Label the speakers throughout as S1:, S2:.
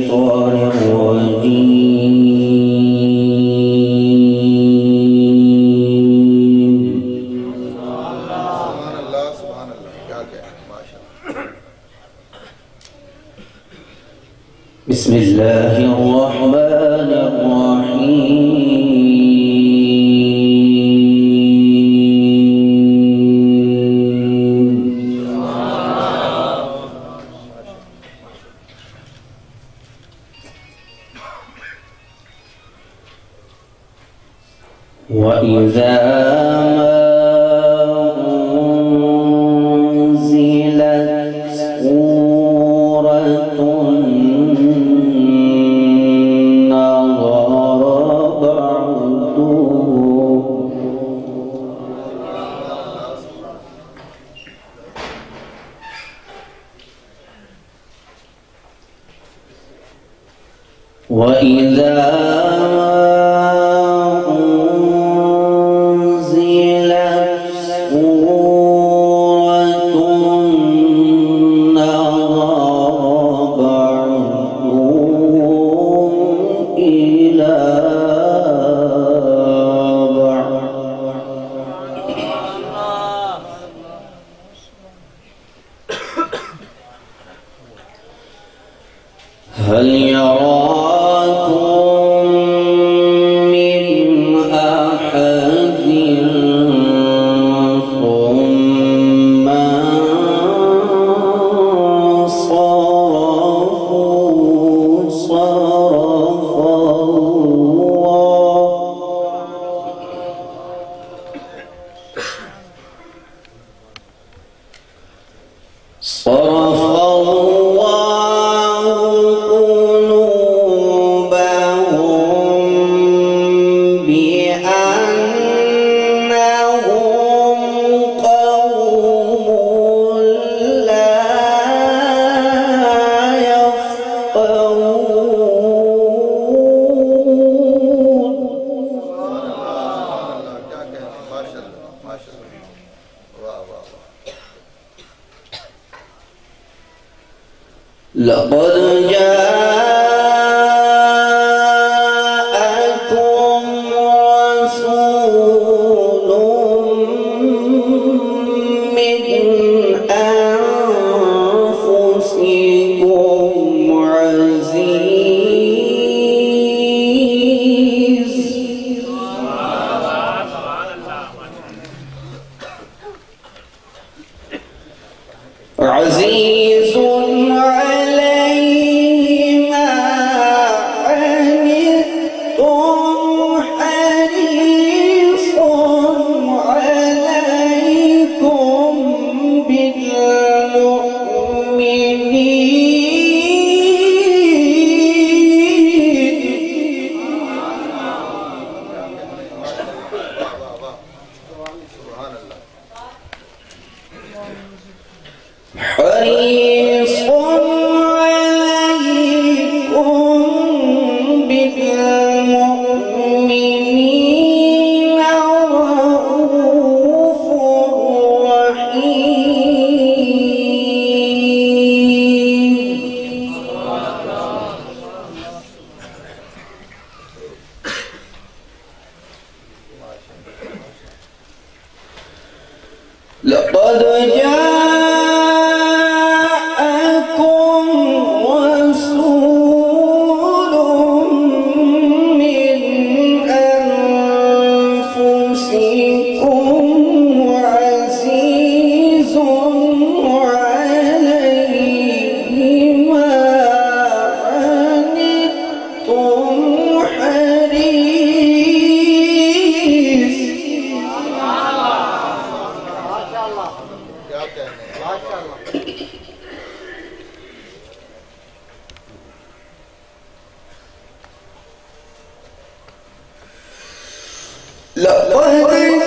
S1: الشيطان الرجيم.
S2: سبحان الله سبحان الله. क्या कहना माशाअल्लाह.
S1: بسم الله الرحمن الرحيم. وإذا أنزلت سورة نظر بعضهم وإذا هل يراكم من أحد ثم صرف لقد جاءكم رسول من أنفسكم عزيز عليه ما عنتم حريص عليكم حريص عليكم بالمؤمنين رؤوف رحيم. لقد جاءكم رسول من أنفسكم عزيز عليه ما عنتم حريص
S2: क्या कहने माशाअल्लाह.
S1: لقد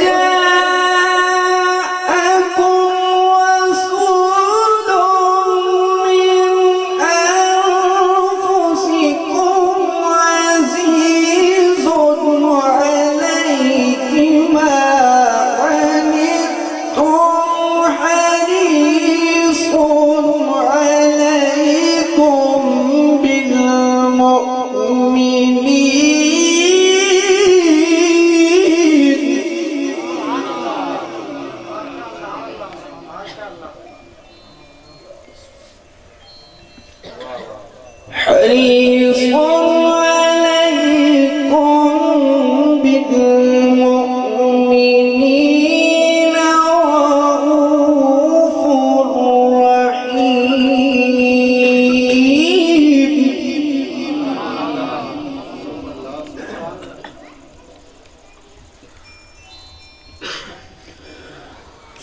S1: جاءكم رسول من أنفسكم عزيز عليه ما عنتم حريص عليكم بالمؤمنين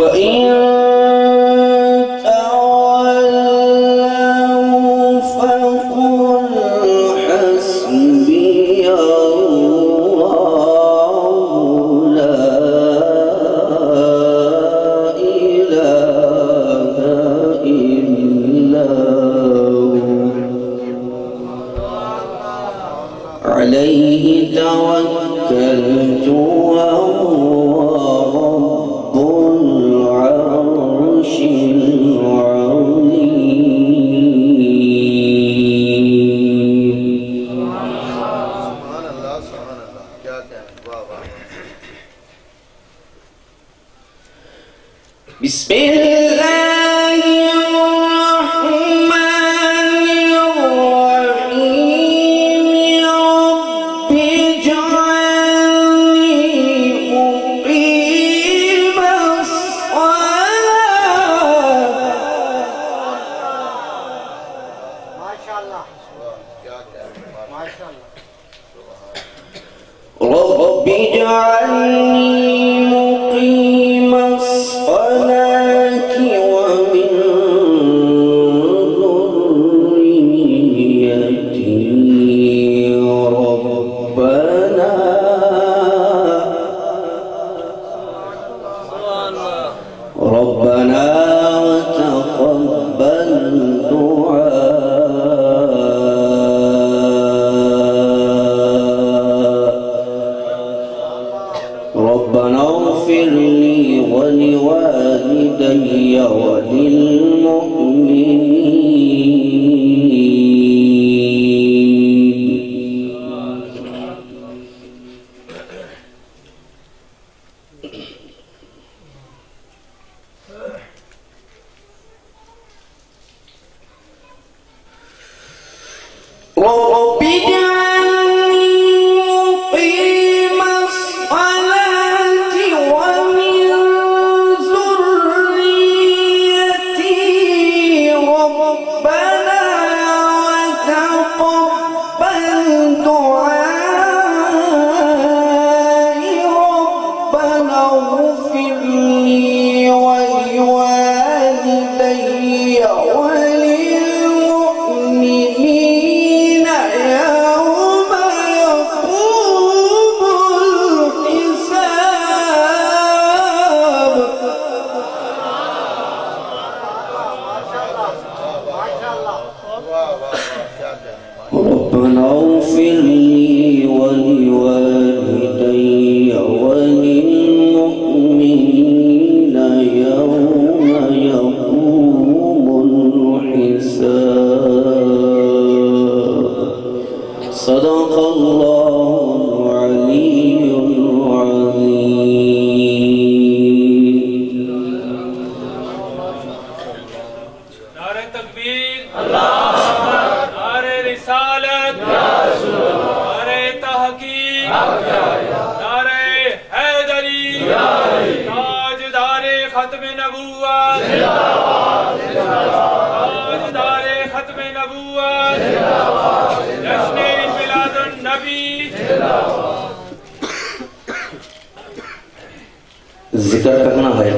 S1: فإن تولوا فقل حسبي الله لا إله إلا هو عليه توكلت وهو رب العرش العظيم.
S2: سبحان اللہ کیا کہنا واہ واہ
S1: بسم الله الرحمن الرحيم رب اجعلني مقيم الصلاة
S2: ماشاءاللہ کیا کہنا ماشاءاللہ
S1: رب اجعلني مقيم الصلاة ومن ذريتي ربنا وتقبل دعاء ربنا اغفر لي ولوالدي وللمؤمنين. رب اجعلني مقيم الصلاة ومن ذريتي ربنا وتقبل دعائي ربنا اغفر لي ولوالدي وللمؤمنين يوم يقوم الحساب.
S2: واہ واہ کیا کہنا
S1: ربنا اغفر لي ولوالدي وللمؤمنين يوم يقوم الحساب. صدق الله العلي العظيم.
S3: नारे तकबीर नारे रिसालत नारे तहकीक नारे हैदरी ताजदारे खत्म नबूवत ताजदारे खत्म नबूवत जश्न मिलादुन नबी.
S1: जिक्र करना है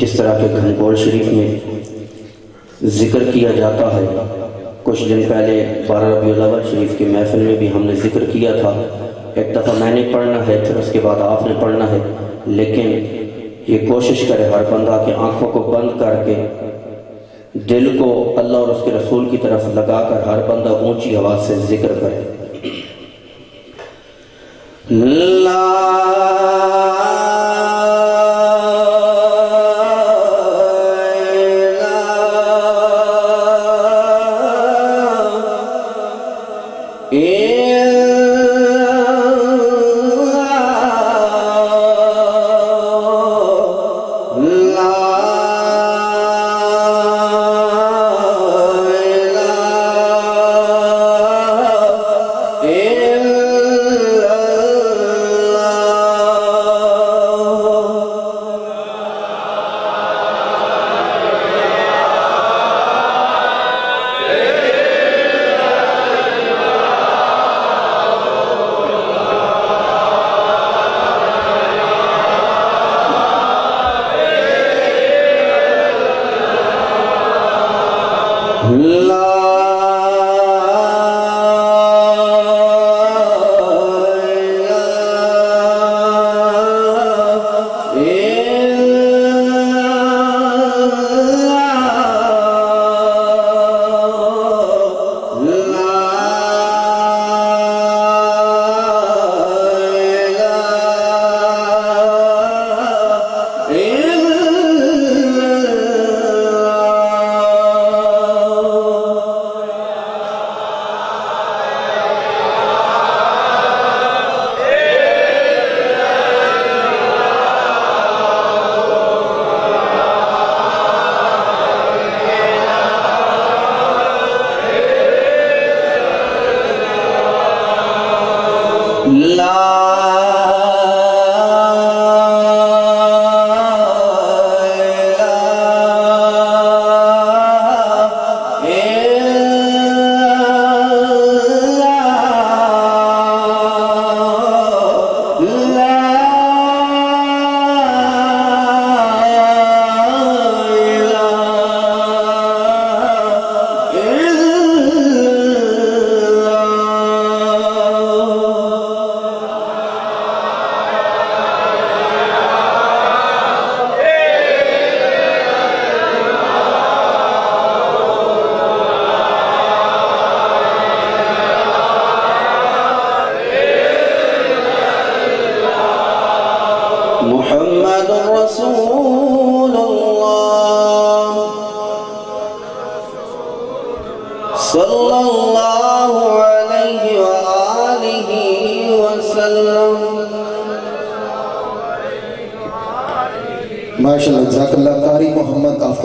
S1: जिस तरह के घनघोर शरीफ में जिक्र किया जाता है. कुछ दिन पहले 12 रबीउल अव्वल शरीफ की महफिल में भी हमने जिक्र किया था. एक दफ़ा मैंने पढ़ना है फिर उसके बाद आपने पढ़ना है, लेकिन ये कोशिश करे हर बंदा कि आंखों को बंद करके दिल को अल्लाह और उसके रसूल की तरफ लगाकर हर बंदा ऊंची आवाज़ से जिक्र करे. ला إلا सल्लल्लाहु अलैहि व आलिहि वसल्लम।
S4: माशाअल्लाह, जज़ाकल्लाह कारी मोहम्मद।